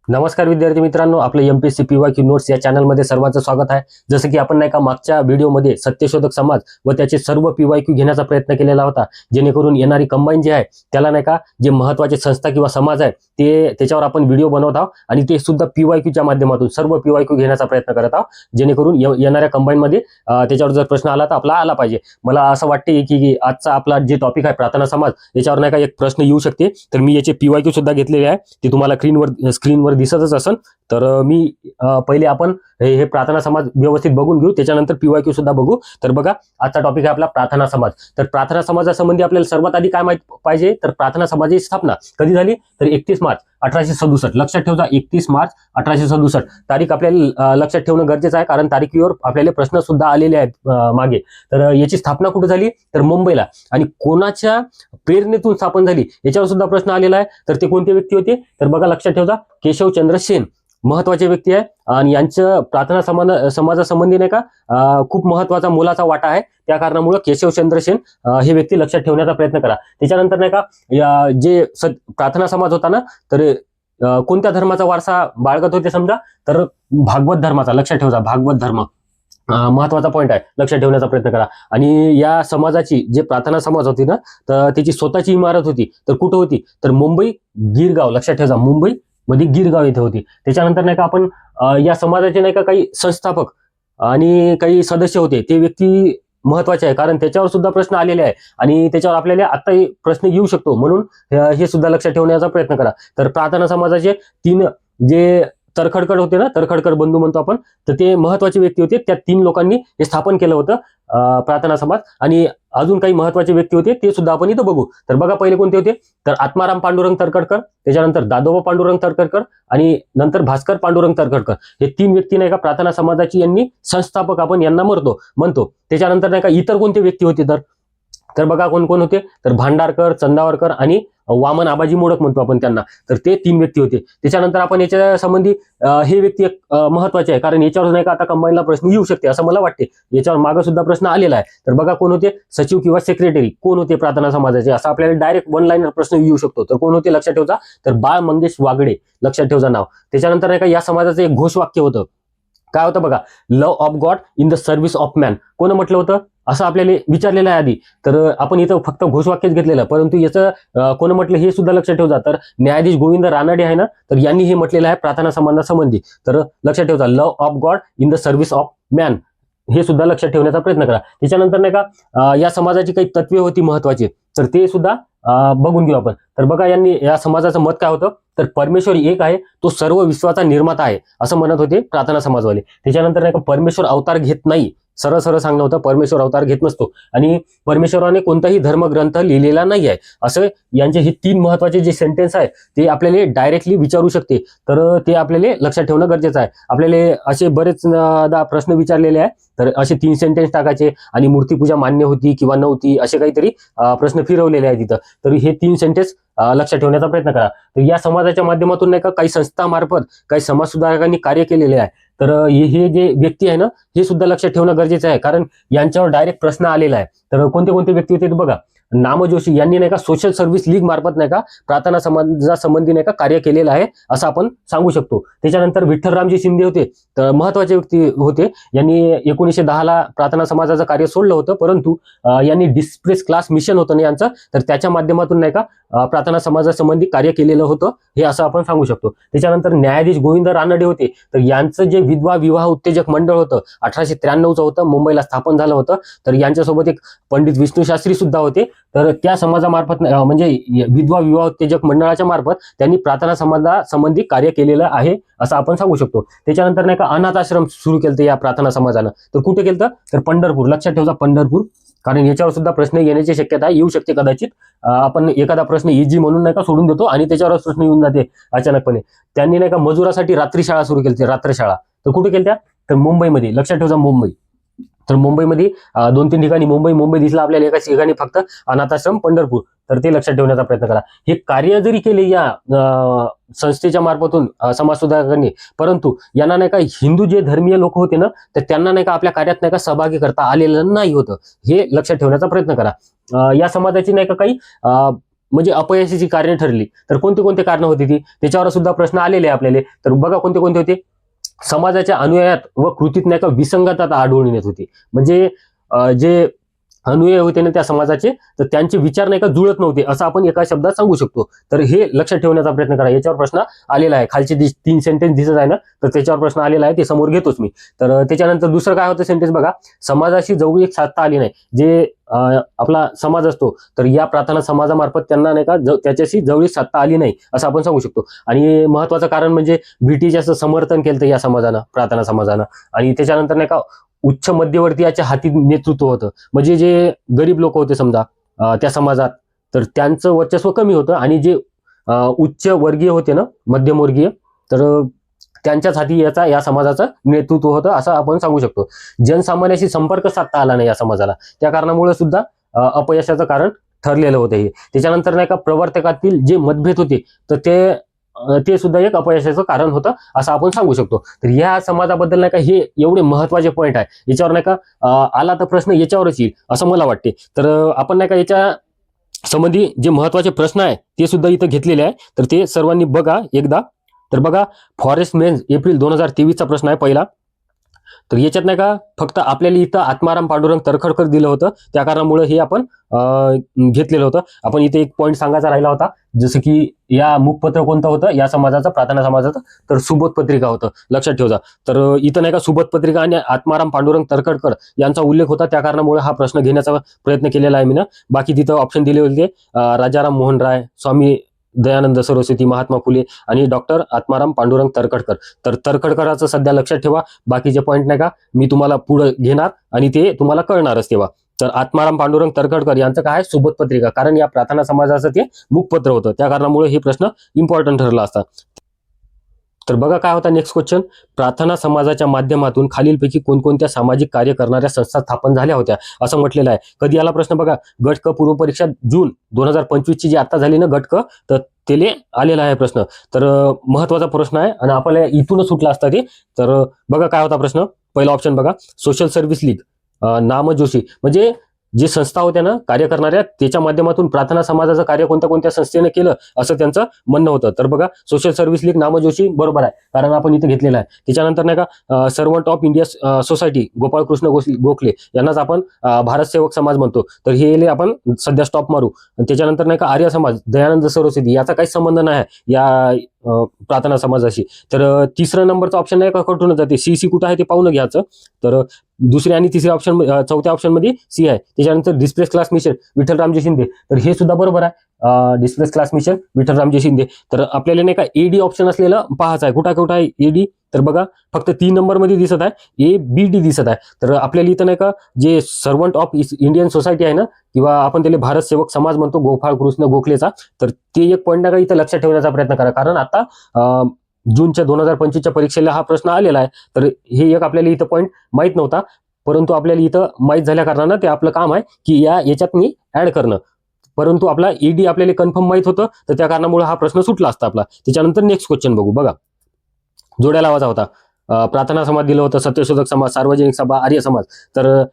नमस्कार विद्यार्थी मित्रांनो, आपलं एमपीएससी पीवायक्यू नोट्स या चॅनलमध्ये सर्वांचं स्वागत आहे। जसं की आपण नाही का मागच्या व्हिडिओमध्ये सत्यशोधक समाज व त्याचे सर्व पीवायक्यू घेण्याचा प्रयत्न केलेला होता, जेणेकरून येणारी कंबाईन जे आहे त्याला नाही का जे महत्त्वाचे संस्था किंवा समाज आहे ते त्याच्यावर आपण व्हिडिओ बनवत आहोत आणि ते सुद्धा पीवायक्यूच्या माध्यमातून सर्व पीवायक्यू घेण्याचा प्रयत्न करत आहोत, जेणेकरून येणाऱ्या कंबाईनमध्ये त्याच्यावर जर प्रश्न आला तर आपला आला पाहिजे। मला असं वाटते की आजचा आपला जे टॉपिक आहे प्रार्थना समाज, याच्यावर नाही का एक प्रश्न येऊ शकते, तर मी याचे पीवायक्यू सुद्धा घेतलेले आहे, ते तुम्हाला स्क्रीनवर दिसतच असेल। तर मी पहिले आपण हे प्रार्थना समाज व्यवस्थित बघून घेऊ, त्याच्यानंतर पीवायक्यू सुद्धा बघू। तर बघा, आजचा टॉपिक आहे आपला प्रार्थना समाज। तर प्रार्थना समाजासंबंधी आपल्याला सर्वात आधी काय माहित पाहिजे, तर प्रार्थना समाजाची स्थापना कधी झाली, तर 31 मार्च 1867। लक्षात ठेवा, 31 मार्च 1867 तारीख आपल्याला लक्षात ठेवणं गरजेचं आहे, कारण तारीखीवर आपल्याला प्रश्न सुद्धा आलेले आहेत मागे। तर याची स्थापना कुठे झाली, तर मुंबईला, आणि कोणाच्या प्रेरणेतून स्थापन झाली याच्यावर सुद्धा प्रश्न आलेला आहे। तर ते कोणते व्यक्ती होते, तर बघा लक्षात ठेवा, केशवचंद्र सेन महत्वाचे व्यक्ती आहे, आणि यांचं प्रार्थना समाजासंबंधी नाही का खूप महत्वाचा मोलाचा वाटा आहे। त्या कारणामुळे केशवचंद्र सेन हे व्यक्ती लक्षात ठेवण्याचा प्रयत्न करा। त्याच्यानंतर नाही का जे प्रार्थना समाज होता ना, तर कोणत्या धर्माचा वारसा बाळगत होते समजा, तर भागवत धर्माचा। लक्षात ठेवा, भागवत धर्म महत्वाचा पॉईंट आहे, लक्षात ठेवण्याचा प्रयत्न करा। आणि या समाजाची जे प्रार्थना समाज होती ना, तर त्याची स्वतःची इमारत होती, तर कुठं होती, तर मुंबई गिरगाव। लक्षात ठेवा, मुंबई मध्ये गिरगाव येथे होती। त्याच्यानंतर नाही का आपण या समाजाचे नाही का काही संस्थापक आणि काही सदस्य होते, ते व्यक्ती महत्वाचे आहे, कारण त्याच्यावर सुद्धा प्रश्न आलेले आहे आणि त्याच्यावर आपल्याला आत्ताही प्रश्न येऊ शकतो, म्हणून हे सुद्धा लक्षात ठेवण्याचा प्रयत्न करा। तर प्रार्थना समाजाचे 3 जे तरखडकर होते ना, तरखडकर बंधू म्हणतो आपण, तर ते महत्वाचे व्यक्ती होते। त्या 3 लोकांनी हे स्थापन केलं होतं प्रार्थना समाज। आणि अजून काही महत्वाचे व्यक्ती होते, ते सुद्धा आपण इथं बघू। तर बघा, पहिले कोणते होते, तर आत्माराम पांडुरंग तरखडकर, त्याच्यानंतर दादोबा पांडुरंग तरखडकर, आणि नंतर भास्कर पांडुरंग तरखडकर। हे 3 व्यक्ती नाही का प्रार्थना समाजाची यांनी संस्थापक आपण यांना म्हणतो। त्याच्यानंतर नाही का इतर कोणते व्यक्ती होते, तर बघा कोण कोण होते, तर भांडारकर, चंदावरकर आणि वामन आबाजी मोडक म्हणतो आपण त्यांना। तर ते 3 व्यक्ती होते। त्याच्यानंतर आपण याच्या संबंधी हे व्यक्ती एक महत्वाचे आहे, कारण याच्यावर नाही का आता कंबाईनला प्रश्न येऊ शकते असं मला वाटते, याच्यावर मागे सुद्धा प्रश्न आलेला आहे। तर बघा कोण होते, सचिव किंवा सेक्रेटरी कोण होते प्रार्थना समाजाचे, असं आपल्याला डायरेक्ट 1 लाईनर प्रश्न येऊ शकतो। तर कोण होते, लक्षात ठेवा, तर बाळ मंगेश वागडे, लक्षात ठेवा नाव। त्याच्यानंतर नाही का या समाजाचं एक घोषवाक्य होतं, काय होतं बघा, love of God in the service of man. कोण म्हटलं होतं असं आपल्याला विचारलेलं आहे आधी, तर आपण इथं फक्त घोषवाक्यच घेतलेलं, परंतु याचं कोण म्हटलं हे सुद्धा लक्षात ठेवा। तर न्यायाधीश गोविंद रानडे आहे ना, तर यांनी हे म्हटलेलं आहे प्रार्थना समाजासंबंधी। तर लक्षात ठेवा, love of God in the service of man, हे सुद्धा लक्षात ठेवण्याचा प्रयत्न करा। त्याच्यानंतर नाही का या समाजाची काही तत्वे होती महत्वाची, तर ते सुद्धा बघून घेऊ आपण। तर बघा, यांनी या समाजाचं मत काय होतं, तर परमेश्वर एक आहे, तो सर्व विश्वाचा निर्माता आहे, असं म्हणत होते प्रार्थना समाजवाले। त्याच्यानंतर नाही का परमेश्वर अवतार घेत नाही, सरळ सरळ सांगणं होतं, परमेश्वर अवतार घेत नसतो, आणि परमेश्वराने कोणताही धर्मग्रंथ लिहिलेला नाही आहे, असं यांचे हे 3 महत्वाचे जे सेंटेन्स आहे ते आपल्याला डायरेक्टली विचारू शकते। तर ते आपल्याला लक्षात ठेवणं गरजेचं आहे। आपल्याला असे बरेच प्रश्न विचारलेले आहे, तर असे 3 सेंटेन्स टाकायचे, आणि मूर्तीपूजा मान्य होती किंवा नव्हती असे काहीतरी प्रश्न फिरवलेले आहेत तिथं। तर हे 3 सेंटेन्स लक्षात ठेवण्याचा प्रयत्न करा। तर या समाजाच्या माध्यमातून नाही का काही संस्थामार्फत काही समाजसुधारकांनी कार्य केलेले आहे। तर हे जे व्यक्ती आहे ना, हे सुद्धा लक्षात ठेवणं गरजेचं आहे, कारण यांच्यावर डायरेक्ट प्रश्न आलेला आहे। तर कोणते कोणते व्यक्ती होते बघा, नाम जोशी यांनी नाही का सोशल सर्व्हिस लीग मार्फत नाही का प्रार्थना समाजासंबंधी नाही का कार्य केलेलं आहे, असं आपण सांगू शकतो। त्याच्यानंतर विठ्ठलरामजी शिंदे होते, तर महत्वाचे व्यक्ती होते, यांनी 1910 ला प्रार्थना समाजाचं कार्य सोडलं होतं, परंतु यांनी डिस्प्रेस क्लास मिशन होतं ना यांचं, तर त्याच्या माध्यमातून नाही का प्रार्थना समाजासंबंधी कार्य केलेलं होतं, हे असं आपण सांगू शकतो। त्याच्यानंतर न्यायाधीश गोविंद रानडे होते, तर यांचं जे विधवा विवाह उत्तेजक मंडळ होतं 1893चं होतं, मुंबईला स्थापन झालं होतं। तर यांच्यासोबत एक पंडित विष्णू शास्त्री सुद्धा होते, तर त्या समाजामार्फत म्हणजे विधवा विवाह उत्तेजक मंडळाच्या मार्फत त्यांनी प्रार्थना समाजासंबंधी कार्य केलेलं आहे, असं आपण सांगू शकतो। त्याच्यानंतर नाही का अनाथ आश्रम सुरू केलं या प्रार्थना समाजानं, तर कुठे केलं, तर पंढरपूर। लक्षात ठेवा, पंढरपूर, कारण याच्यावर सुद्धा प्रश्न येण्याची शक्यता येऊ शकते कदाचित। आपण एखादा प्रश्न इझी म्हणून नाही का सोडून देतो आणि त्याच्यावर प्रश्न येऊन जाते अचानकपणे। त्यांनी नाही का मजुरासाठी रात्री शाळा सुरू केली, रात्रशाळा, तर कुठे केल्या, तर मुंबईमध्ये। लक्षात ठेवा, मुंबई। तर मुंबईमध्ये 2-3 ठिकाणी मुंबई दिसला आपल्याला, एकाच ठिकाणी फक्त अनाथाश्रम पंढरपूर, तर ते लक्षात ठेवण्याचा प्रयत्न करा। हे कार्य जरी केले या संस्थेच्या मार्फतून समाज सुधारकांनी, परंतु यांना नाही का हिंदू जे धर्मीय लोक होते ना, तर त्यांना नाही का आपल्या कार्यात नाही का सहभागी करता आलेलं नाही होतं, हे लक्षात ठेवण्याचा प्रयत्न करा। या समाजाची नाही का काही म्हणजे अपयशाची कारणे ठरली, तर कोणती कोणती कारणं होती ती, त्याच्यावर सुद्धा प्रश्न आलेले आहे आपल्याला. तर बघा कोणते कोणते होते. समाजाच्या अनुयायात व कृतीत नाही का विसंगतता आढळून येत होती. म्हणजे जे अनुयायी होते ना त्या समाजाचे, तर त्यांचे विचार नाही का जुळत नव्हते, असं आपण एका शब्दात सांगू शकतो. तर हे लक्षात ठेवण्याचा प्रयत्न करा. याच्यावर प्रश्न आलेला आहे. खालचे 3 सेंटेन्स दिसत आहे ना, तर त्याच्यावर प्रश्न आलेला आहे, ते समोर घेतोच मी. तर त्याच्यानंतर दुसरं काय होतं सेंटेन्स बघा. समाजाशी जवळीक साधता आली नाही. जे आपला समाज असतो, तर या प्रार्थना समाजामार्फत त्यांना नाही का त्याच्याशी जवळीक साधता आली नाही, असं आपण सांगू शकतो. आणि महत्वाचं कारण म्हणजे ब्रिटिशांचं समर्थन केलं या समाजानं, प्रार्थना समाजानं. आणि त्याच्यानंतर नाही का उच्च मध्यवर्तीयाच्या हाती नेतृत्व होतं. म्हणजे जे गरीब लोक होते समजा त्या समाजात, तर त्यांचं वर्चस्व कमी होतं. आणि जे उच्च वर्गीय होते ना, मध्यमवर्गीय, तर त्यांच्याच हाती या समाजाचं नेतृत्व होतं, असं आपण सांगू शकतो. जनसामान्याशी संपर्क साधता आला नाही या समाजाला, त्या कारणामुळे सुद्धा अपयशाचं कारण ठरलेलं होतं हे. त्याच्यानंतर नाही का प्रवर्तकातील जे मतभेद होते, तर ते सुद्धा एक अपयशाचं कारण होतं, असं आपण सांगू शकतो. तर या समाजाबद्दल नाही का हे एवढे महत्वाचे पॉईंट आहे. याच्यावर नाही का आला तर प्रश्न याच्यावरच येईल असं मला वाटते. तर आपण नाही का याच्या संबंधी जे महत्वाचे प्रश्न आहे ते सुद्धा इथं घेतलेले आहे, तर ते सर्वांनी बघा एकदा. तर बघा, फॉरेस्ट मेन्स एप्रिल 2023चा प्रश्न आहे पहिला. तर याच्यात नाही का फक्त आपल्याला इथं आत्माराम पांडुरंग तरखडकर दिलं होतं, त्या कारणामुळे हे आपण घेतलेलं होतं. आपण इथे एक पॉईंट सांगायचा राहिला होता, जसं की या मुखपत्र कोणतं होतं या समाजाचं, प्रार्थना समाजाचं, तर सुबोध पत्रिका होतं, लक्षात ठेवा. तर इथं नाही का सुबोध पत्रिका आणि आत्माराम पांडुरंग तरखडकर यांचा उल्लेख होता, त्या कारणामुळे हा प्रश्न घेण्याचा प्रयत्न केलेला आहे मी ना. बाकी तिथं ऑप्शन दिले होते राजाराम मोहन राय, स्वामी दयानंद सरस्वती, महात्मा फुले आणि डॉक्टर आत्माराम पांडुरंग तरखडकर. तर तरखडकराचं सध्या लक्षात ठेवा, बाकीचे पॉईंट नाही का मी तुम्हाला पुढे घेणार आणि ते तुम्हाला कळणारच तेव्हा. तर आत्माराम पांडुरंग तरखडकर यांचं काय आहे, सुबोध पत्रिका, कारण या प्रार्थना समाजाचं ते मुखपत्र होतं, त्या कारणामुळे हे प्रश्न इम्पॉर्टंट ठरला असता. तर बघा काय होता नेक्स्ट क्वेश्चन. प्रार्थना समाजाच्या माध्यमातून खालीलपैकी कोणकोणत्या सामाजिक कार्य करणाऱ्या संस्था स्थापन झाल्या होत्या, असं म्हटलेलं आहे. कधी आला प्रश्न बघा, गट क पूर्व परीक्षा जून 2025 ची जी आता झाली ना गट क, तर तेले आलेला आहे प्रश्न. तर महत्वाचा प्रश्न आहे आणि आपल्याला इथूनच सुटला असता ते. तर बघा काय होता प्रश्न. पहिला ऑप्शन बघा, सोशल सर्व्हिस लीग नामजोशी, म्हणजे जे संस्था होत्या ना कार्य करणाऱ्या, त्याच्या माध्यमातून प्रार्थना समाजाचं कार्य कोणत्या कोणत्या संस्थेने केलं, असं त्यांचं म्हणणं होतं. तर बघा सोशल सर्व्हिस लीग नामजोशी बरोबर आहे, कारण आपण इथे घेतलेलं आहे. त्याच्यानंतर नाही का servant of India society Gopalkrishna Gokhale यांनाच आपण भारत सेवक समाज म्हणतो, तर हे आपण सध्या स्टॉप मारू. त्याच्यानंतर नाही का आर्य समाज दयानंद सरस्वती, याचा काही संबंध नाही या प्रार्थना समाजाशी. तर तिसरं नंबरचा ऑप्शन नाही का कटून जाते, सी कुठं आहे ते पाहून घ्यायचं. तर दुसऱ्या आणि तिसऱ्या ऑप्शन, चौथ्या ऑप्शन मध्ये सी आहे. त्याच्यानंतर डिस्प्लेस क्लास मिशन विठ्ठलरामजी शिंदे, तर हे सुद्धा बरोबर आहे, डिस्प्लेस क्लास मिशन विठ्ठलरामजी शिंदे. तर आपल्याला नाही का एडी ऑप्शन असलेलं पाहायचं आहे, कुठं आहे एडी. तर बघा फक्त 3 नंबर मध्ये दिसत आहे, ABD दिसत आहे. तर आपल्याला इथं नाही का जे सर्वंट ऑफ इंडियन सोसायटी आहे ना, किंवा आपण त्याला भारत सेवक समाज म्हणतो गोपाळकृष्ण गोखलेचा, तर ते एक पॉईंट नाही का इथं लक्षात ठेवण्याचा प्रयत्न करा, कारण आता जूनच्या 2025च्या परीक्षेला हा प्रश्न आलेला आहे. तर हे एक आपल्याला इथं पॉईंट माहित नव्हता, परंतु आपल्याला इथं माहित झाल्या कारणानं ते आपलं काम आहे की याच्यात मी ऍड करणं. परंतु आपला ED आपल्याला कन्फर्म माहित होतं, तर त्या कारणामुळे हा प्रश्न सुटला असता आपला. त्याच्यानंतर नेक्स्ट क्वेश्चन बघू. बघा जोड्या लावायचा होता. प्रार्थना समाज दिलं होतं, सत्यशोधक समाज, सार्वजनिक सभा, आर्य समाज. तर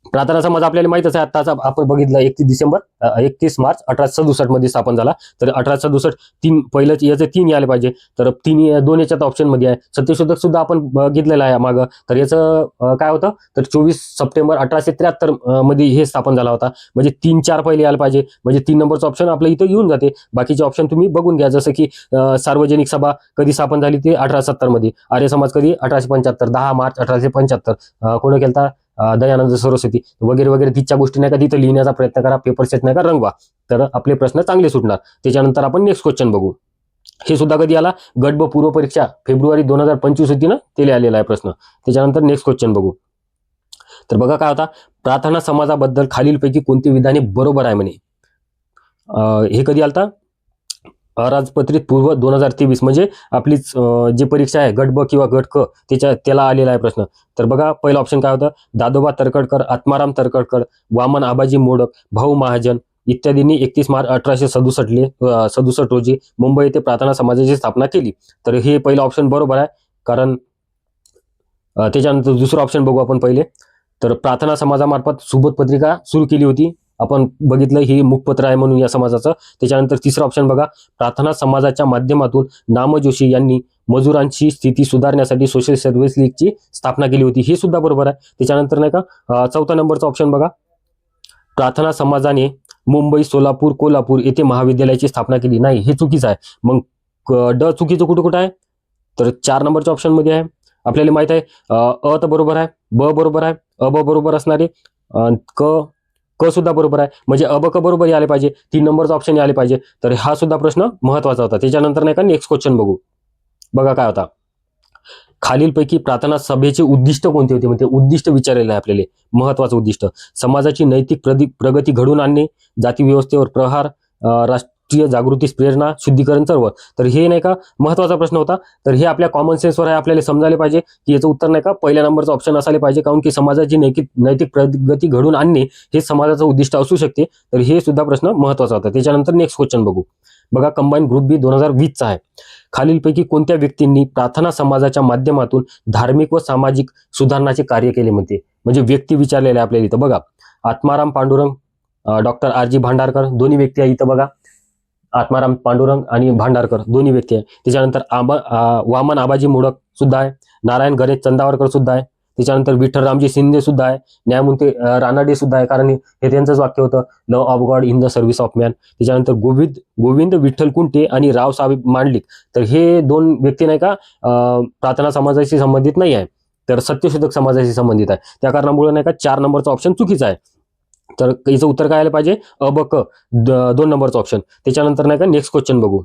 प्रार्थना समाज आपल्याला माहितच आहे, आताचा आपण बघितलं 31 मार्च 1867 मध्ये स्थापन झाला. तर 1867 पहिलंच याचे 3 यायला पाहिजे, तर 2 याच्यात ऑप्शन मध्ये आहे. सत्यशोधक सुद्धा आपण बघितलेलं आहे मागं, तर याचं काय होतं, तर 24 सप्टेंबर 1873 मध्ये हे स्थापन झाला होता. म्हणजे 3-4 पहिले यायला पाहिजे, म्हणजे 3 नंबरचं ऑप्शन आपल्या इथं येऊन जाते. बाकीचे ऑप्शन तुम्ही बघून घ्या, जसं की सार्वजनिक सभा कधी स्थापन झाली ते 1870 मध्ये, आर्य समाज कधी 1875, 10 मार्च 1875, कोण केलता, दयानंद सरस्वती वगैरे वगैरे. तिच्या गोष्टी नाही का तिथं लिहिण्याचा प्रयत्न करा, पेपर सेट नाही का रंगवा, तर आपले प्रश्न चांगले सुटणार. त्याच्यानंतर आपण नेक्स्ट क्वेश्चन बघू. हे सुद्धा कधी आला, गट ब पूर्व परीक्षा फेब्रुवारी 2025 होती ना, ते आलेला आहे प्रश्न. त्याच्यानंतर नेक्स्ट क्वेश्चन बघू. तर बघा काय होता, प्रार्थना समाजाबद्दल खालीलपैकी कोणती विधाने बरोबर आहे म्हणे. हे कधी आलता, अराजपत्रित पूर्व 2023, म्हणजे आपलीच जी परीक्षा आहे गट ब किंवा गट क, त्याला आलेला आहे प्रश्न. तर बघा पहिला ऑप्शन काय होतं, दादोबा तरखडकर, आत्माराम तरखडकर, वामन आबाजी मोडक, भाऊ महाजन इत्यादींनी 31 मार्च 1867 रोजी मुंबई येथे प्रार्थना समाजाची स्थापना केली. तर हे पहिलं ऑप्शन बरोबर आहे, कारण त्याच्यानंतर दुसरं ऑप्शन बघू आपण पहिले. तर प्रार्थना समाजामार्फत सुबोध पत्रिका सुरू केली होती आपण बघितलं ही मुखपत्र आहे म्हणून या समाजाचं. त्याच्यानंतर तिसरा ऑप्शन बघा, प्रार्थना समाजाच्या माध्यमातून नाम जोशी यांनी मजुरांची स्थिती सुधारण्यासाठी सोशल सर्व्हिस लीगची स्थापना केली होती, हे सुद्धा बरोबर आहे. त्याच्यानंतर नाही का चौथा नंबरचा ऑप्शन बघा, प्रार्थना समाजाने मुंबई, सोलापूर, कोल्हापूर येथे महाविद्यालयाची स्थापना केली, नाही हे चुकीचं आहे. मग ड चुकीचं कुठं कुठं आहे, तर 4 नंबरच्या ऑप्शन मध्ये आहे. आपल्याला माहित आहे अ तर बरोबर आहे, ब बरोबर आहे, अ ब बरोबर असणारे, क क सुद्धा बरोबर आहे, म्हणजे अ ब क बरोबर यायला पाहिजे, 3 नंबरचा ऑप्शन यायला पाहिजे. तर हा सुद्धा प्रश्न महत्वाचा होता. त्याच्यानंतर नाही का नेक्स्ट क्वेश्चन बघू. बघा काय होता, खालीलपैकी प्रार्थना सभेचे उद्दिष्ट कोणते होते, म्हणजे उद्दिष्ट विचारलेलं आहे आपल्याला. महत्वाचं उद्दिष्ट, समाजाची नैतिक प्रगती घडवून आणणे, जाती व्यवस्थेवर प्रहार, राष्ट्रीय जागृतीस प्रेरणा, शुद्धीकरण सर्व. तर हे नाही का महत्वाचा प्रश्न होता. तर हे आपल्या कॉमन सेन्सवर आहे, आपल्याला समजायला पाहिजे की याचं उत्तर नाही का पहिल्या नंबरचा ऑप्शन असायला पाहिजे, कारण की समाजाची नैतिक प्रगती घडवून आणणे हे समाजाचं उद्दिष्ट असू शकते. तर हे सुद्धा प्रश्न महत्वाचा होता. त्याच्यानंतर नेक्स्ट क्वेश्चन बघू. बघा कंबाईन ग्रुप बी 2020चा आहे. खालीलपैकी कोणत्या व्यक्तींनी प्रार्थना समाजाच्या माध्यमातून धार्मिक व सामाजिक सुधारणाचे कार्य केले, म्हणजे व्यक्ती विचारलेले आहे आपल्याला इथं. बघा आत्माराम पांडुरंग, डॉक्टर RG भांडारकर, दोन्ही व्यक्ती आहे इथं. बघा आत्माराम पांडुरंग आणि भांडारकर दोन्ही व्यक्ती आहे. त्याच्यानंतर वामन आबाजी मोडक सुद्धा आहे, नारायण गणेश चंदावरकर सुद्धा आहे, त्याच्यानंतर विठ्ठलरामजी शिंदे सुद्धा आहे, न्यायमूर्ती रानडे सुद्धा आहे, कारण हे त्यांचंच वाक्य होतं, love of God in the service of man. त्याच्यानंतर गोविंद विठ्ठल कुंटे आणि रावसाहेब मांडलिक. तर हे 2 व्यक्ती नाही का प्रार्थना समाजाशी संबंधित नाही आहे, तर सत्यशोधक समाजाशी संबंधित आहे. त्या कारणामुळे नाही का 4 नंबरचा ऑप्शन चुकीचा आहे. तर याचं उत्तर काय आलं पाहिजे, अ ब क 2 नंबरचा ऑप्शन. त्याच्यानंतर नाही का नेक्स्ट क्वेश्चन बघू.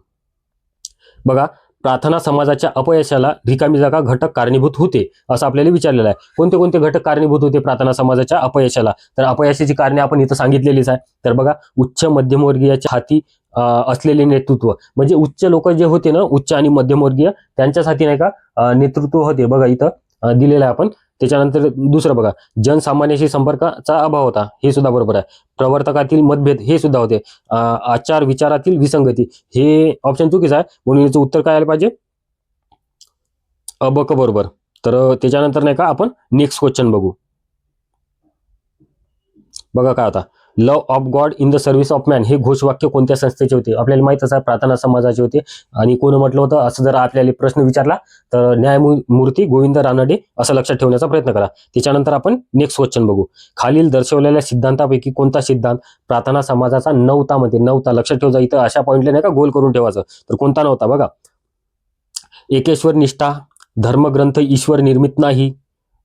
बघा प्रार्थना समाजाच्या अपयशाला रिकामी जागा घटक कारणीभूत होते, असं आपल्याला विचारलेलं आहे. कोणते कोणते घटक कारणीभूत होते प्रार्थना समाजाच्या अपयशाला, तर अपयशाची कारणे आपण इथं सांगितलेलीच आहे. तर बघा उच्च मध्यमवर्गीयाच्या हाती असलेले नेतृत्व, म्हणजे उच्च लोक जे होते ना, उच्च आणि मध्यमवर्गीय त्यांच्यासाठी नाही का नेतृत्व होते, बघा इथं दिलेलं आहे आपण. त्याच्यानंतर दुसरं बघा, जनसामान्याशी संपर्काचा अभाव होता, हे सुद्धा बरोबर आहे. प्रवर्तकातील मतभेद हे सुद्धा होते. आचार विचारातील विसंगती, हे ऑप्शन चुकीचं आहे, म्हणून याचं उत्तर काय आलं पाहिजे, अ ब क बरोबर. तर त्याच्यानंतर नाही का आपण नेक्स्ट क्वेश्चन बघू. बघा काय होता, love of God in the service of man हे घोषवाक्य कोणत्या संस्थेचे होते, आपल्याला माहितच आहे प्रार्थना समाजाचे होते. आणि कोण म्हटलं होतं, असं जर आपल्याला प्रश्न विचारला तर न्यायमूर्ती गोविंद रानडे, असं लक्षात ठेवण्याचा प्रयत्न करा. त्याच्यानंतर आपण नेक्स्ट क्वेश्चन बघू. खालील दर्शवलेल्या सिद्धांतापैकी कोणता सिद्धांत प्रार्थना समाजाचा नव्हता, लक्षात ठेवायचा इथं, अशा पॉईंटला नाही का गोल करून ठेवायचं. तर कोणता नव्हता बघा, एकेश्वर निष्ठा, धर्मग्रंथ ईश्वर निर्मित नाही,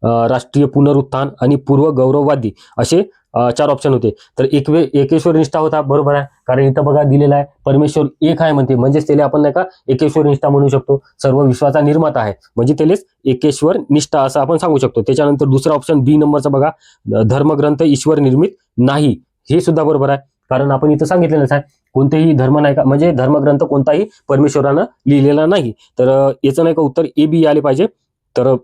राष्ट्रीय पुनरुत्थान आणि पूर्व गौरववादी, असे 4 ऑप्शन होते. तर एकेश्वर निष्ठा होता, बरोबर आहे, कारण इथं बघा दिलेला आहे परमेश्वर एक आहे म्हणते, म्हणजेच त्याला आपण नाही का एकेश्वर निष्ठा म्हणू शकतो. सर्व विश्वाचा निर्माता आहे, म्हणजे त्यालाच एकेश्वर निष्ठा असं आपण सांगू शकतो. त्याच्यानंतर दुसरा ऑप्शन बी नंबरचा बघा, धर्मग्रंथ ईश्वर निर्मित नाही, हे सुद्धा बरोबर आहे, कारण आपण इथं सांगितलेलंच आहे कोणतेही धर्म नाही का, म्हणजे धर्मग्रंथ कोणताही परमेश्वरानं लिहिलेला नाही. तर याचं नाही का उत्तर ए बी आले पाहिजे. तर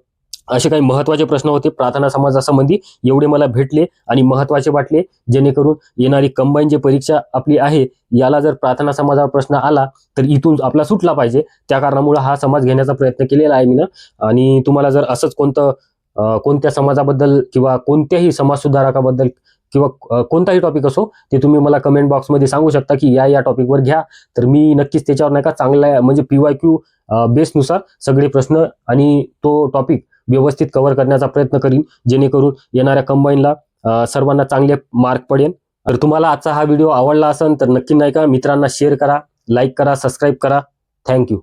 असे काही महत्वाचे प्रश्न होते प्रार्थना समाजासंबंधी, एवढे मला भेटले आणि महत्वाचे वाटले, जेणेकरून येणारी कंबाईन जी परीक्षा आपली आहे, याला जर प्रार्थना समाजावर प्रश्न आला तर इथून आपला सुटला पाहिजे. त्या कारणामुळे हा समाज घेण्याचा प्रयत्न केलेला आहे मी. आणि तुम्हाला जर असंच कोणत्या समाजाबद्दल किंवा कोणत्याही समाज सुधारकाबद्दल किंवा कोणताही टॉपिक असो, ते तुम्ही मला कमेंट बॉक्समध्ये सांगू शकता की या टॉपिकवर घ्या. तर मी नक्कीच त्याच्यावर नाही का चांगला म्हणजे PYQ बेसनुसार सगळे प्रश्न आणि तो टॉपिक व्यवस्थित कव्हर करण्याचा प्रयत्न करीन, जेणेकरून येणाऱ्या कंबाईनला सर्वांना चांगले मार्क पडेल. तर तुम्हाला आजचा हा व्हिडिओ आवडला असेल तर नक्की नाही का मित्रांना शेअर करा, लाईक करा, सबस्क्राईब करा. थँक्यू.